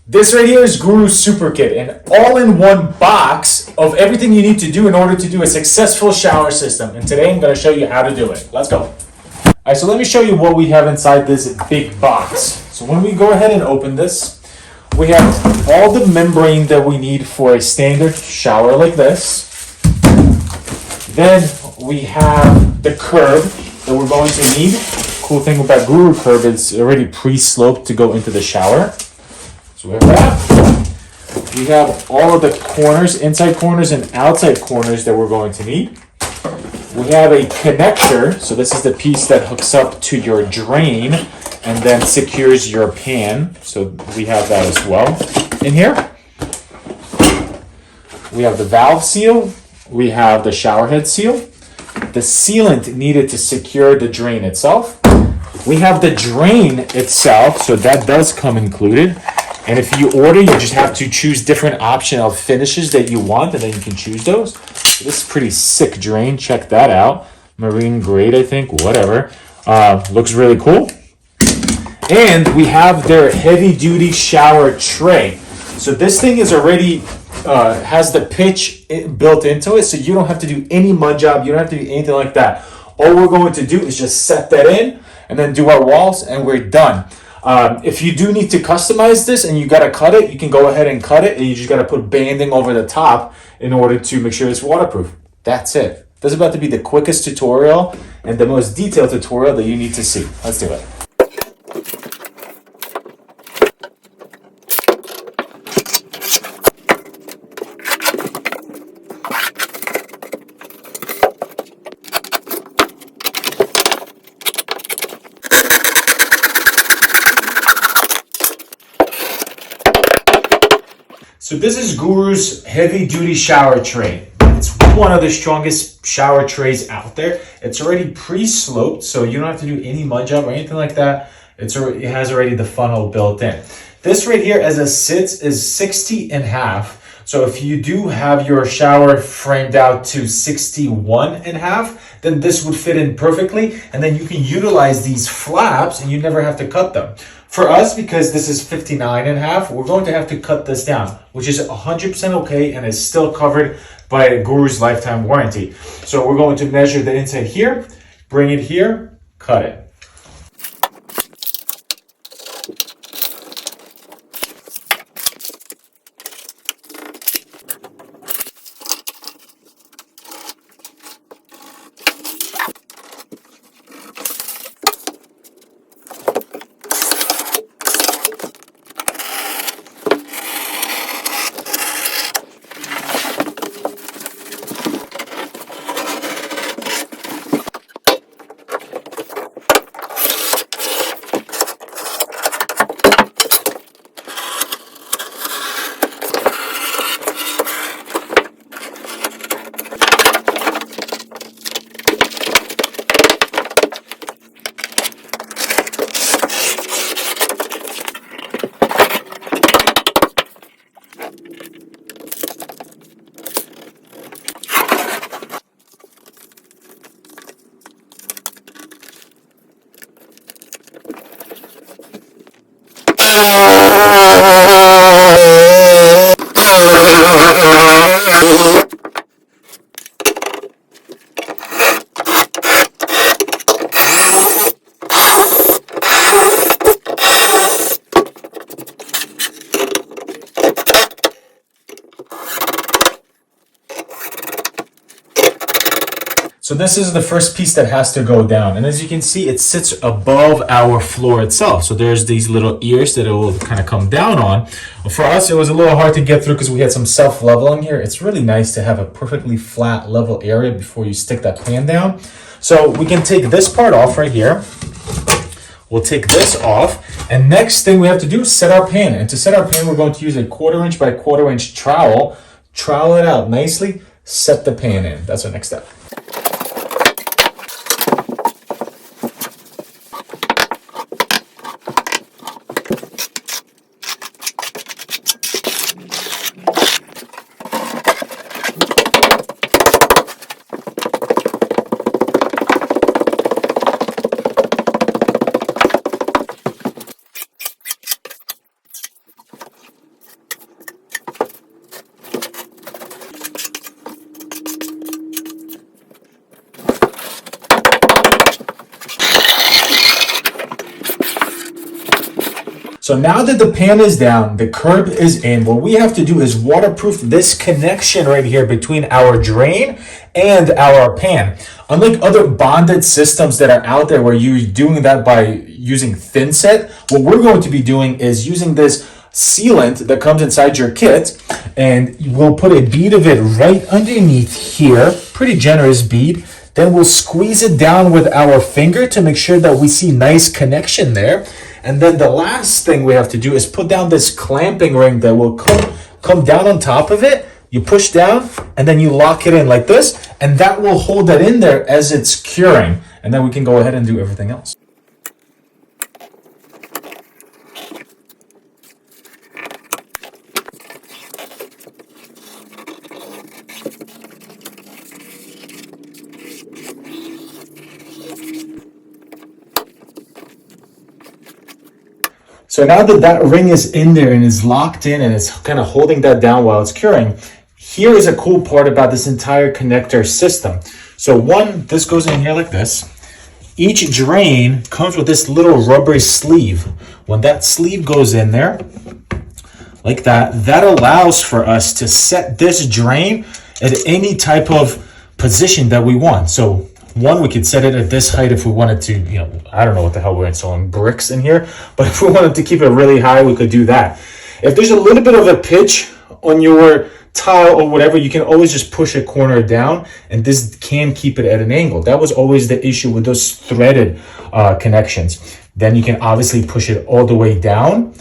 This right here is Guru Super Kit, an all-in-one box of everything you need to do in order to do a successful shower system. And today I'm going to show you how to do it. Let's go. Alright, so let me show you what we have inside this big box. So when we go ahead and open this, we have all the membrane that we need for a standard shower like this. Then we have the curb that we're going to need. Cool thing about Guru Curb, it's already pre-sloped to go into the shower. So we have that. We have all of the corners, inside corners and outside corners that we're going to need. We have a connector, so this is the piece that hooks up to your drain and then secures your pan. So we have that as well in here. We have the valve seal. We have the shower head seal. The sealant needed to secure the drain itself. We have the drain itself, so that does come included. And if you order, you just have to choose different option of finishes that you want, and then you can choose those. So this is pretty sick drain. Check that out. Marine grade, I think, whatever. Looks really cool. And we have their heavy duty shower tray. So this thing is already, has the pitch built into it, so you don't have to do any mud job. You don't have to do anything like that. All we're going to do is just set that in and then do our walls and we're done. If you do need to customize this and you gotta cut it, you can go ahead and cut it, and you just gotta put banding over the top in order to make sure it's waterproof. That's it. This is about to be the quickest tutorial and the most detailed tutorial that you need to see. Let's do it. So this is Guru's heavy duty shower tray. It's one of the strongest shower trays out there. It's already pre-sloped, so you don't have to do any mud job or anything like that. It has already the funnel built in. This right here, as it sits, is 60 and a half. So if you do have your shower framed out to 61 and a half, then this would fit in perfectly. And then you can utilize these flaps and you never have to cut them. For us, because this is 59 and a half, we're going to have to cut this down, which is 100% okay and is still covered by Guru's lifetime warranty. So we're going to measure the inside here, bring it here, cut it. So this is the first piece that has to go down. And as you can see, it sits above our floor itself. So there's these little ears that it will kind of come down on. For us, it was a little hard to get through because we had some self-leveling here. It's really nice to have a perfectly flat level area before you stick that pan down. So we can take this part off right here. We'll take this off. And next thing we have to do is set our pan. And to set our pan, we're going to use a 1/4 inch by 1/4 inch trowel. Trowel it out nicely, set the pan in. That's our next step. So now that the pan is down, the curb is in, what we have to do is waterproof this connection right here between our drain and our pan. Unlike other bonded systems that are out there where you're doing that by using thin set, what we're going to be doing is using this sealant that comes inside your kit, and we'll put a bead of it right underneath here, pretty generous bead. Then we'll squeeze it down with our finger to make sure that we see nice connection there. And then the last thing we have to do is put down this clamping ring that will come down on top of it. You push down and then you lock it in like this, and that will hold that in there as it's curing. And then we can go ahead and do everything else. So now that that ring is in there and is locked in and it's kind of holding that down while it's curing, here is a cool part about this entire connector system. So one, this goes in here like this. Each drain comes with this little rubbery sleeve. When that sleeve goes in there, like that, that allows for us to set this drain at any type of position that we want. So one, we could set it at this height if we wanted to, I don't know what the hell we're installing bricks in here, but if we wanted to keep it really high, we could do that. If there's a little bit of a pitch on your tile or whatever, you can always just push a corner down, and this can keep it at an angle. That was always the issue with those threaded connections. Then you can obviously push it all the way down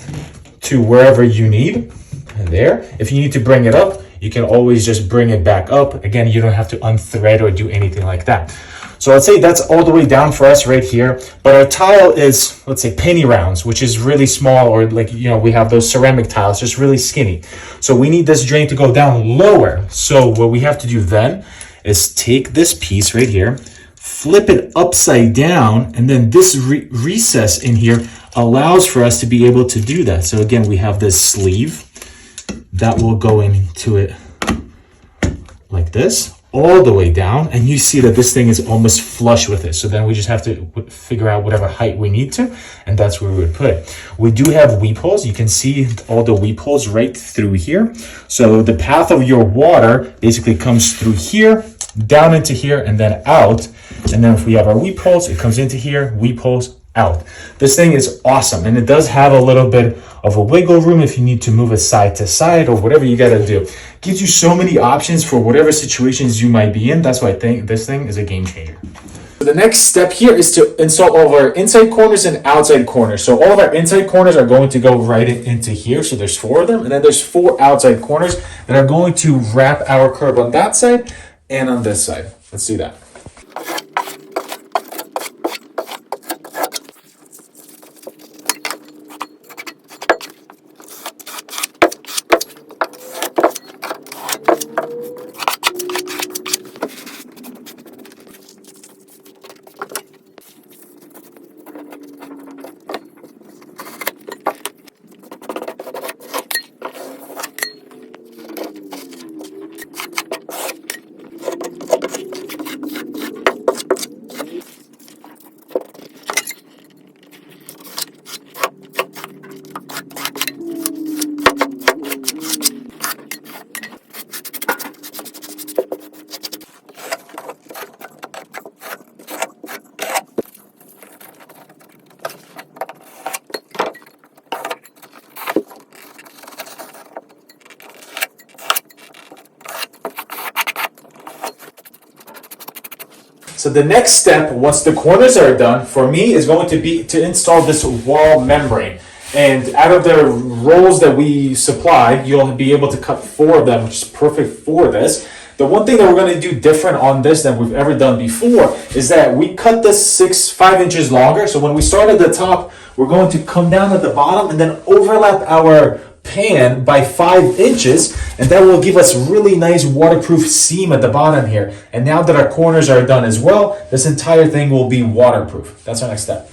to wherever you need. And there, if you need to bring it up, you can always just bring it back up. Again, you don't have to unthread or do anything like that. So let's say that's all the way down for us right here, but our tile is, let's say, penny rounds, which is really small, or like, we have those ceramic tiles, just really skinny. So we need this drain to go down lower. So what we have to do then is take this piece right here, flip it upside down, and then this recess in here allows for us to be able to do that. So again, we have this sleeve that will go into it like this, all the way down, and you see that this thing is almost flush with it. So then we just have to figure out whatever height we need to, and that's where we would put it. We do have weep holes. You can see all the weep holes right through here. So the path of your water basically comes through here, down into here, and then out. And then if we have our weep holes, it comes into here, weep holes, out. This thing is awesome, and it does have a little bit of a wiggle room if you need to move it side to side or whatever you got to do. Gives you so many options for whatever situations you might be in. That's why I think this thing is a game changer. So the next step here is to install all of our inside corners and outside corners. So all of our inside corners are going to go right into here. So there's 4 of them, and then there's 4 outside corners that are going to wrap our curb on that side and on this side. Let's do that. So the next step, once the corners are done, for me is going to be to install this wall membrane. And out of the rolls that we supply, you'll be able to cut 4 of them, which is perfect for this. The one thing that we're going to do different on this than we've ever done before is that we cut this 5 inches longer. So when we start at the top, we're going to come down at the bottom and then overlap our pan by 5 inches, and that will give us really nice waterproof seam at the bottom here. And now that our corners are done as well, this entire thing will be waterproof. That's our next step.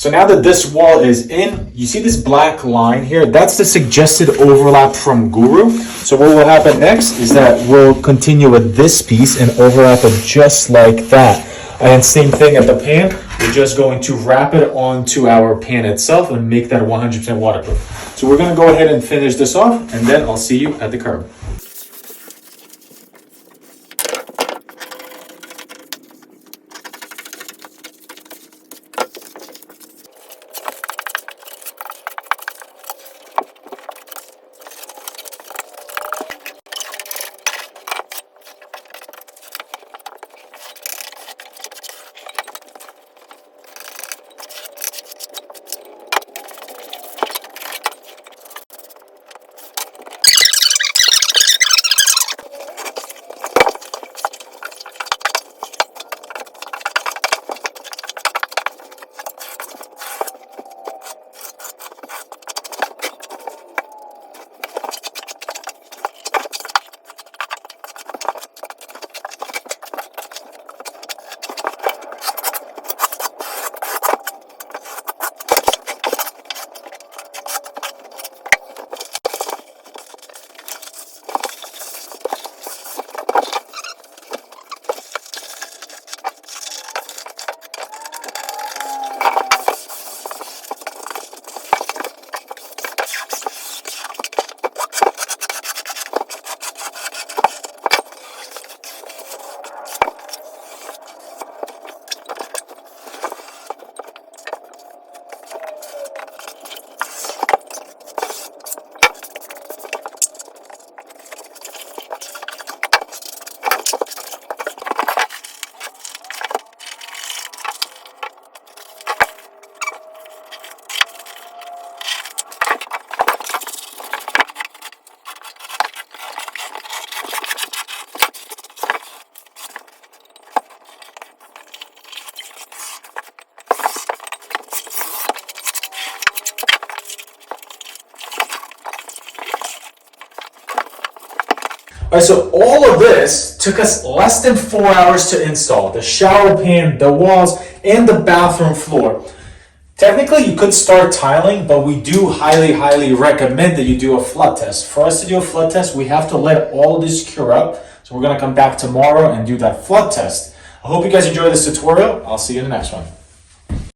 So now that this wall is in, you see this black line here? That's the suggested overlap from Guru. So what will happen next is that we'll continue with this piece and overlap it just like that. And same thing at the pan. We're just going to wrap it onto our pan itself and make that 100% waterproof. So we're gonna go ahead and finish this off, and then I'll see you at the curb. All right, so all of this took us less than 4 hours to install. The shower pan, the walls, and the bathroom floor. Technically, you could start tiling, but we do highly recommend that you do a flood test. For us to do a flood test, we have to let all of this cure up. So we're gonna come back tomorrow and do that flood test. I hope you guys enjoyed this tutorial. I'll see you in the next one.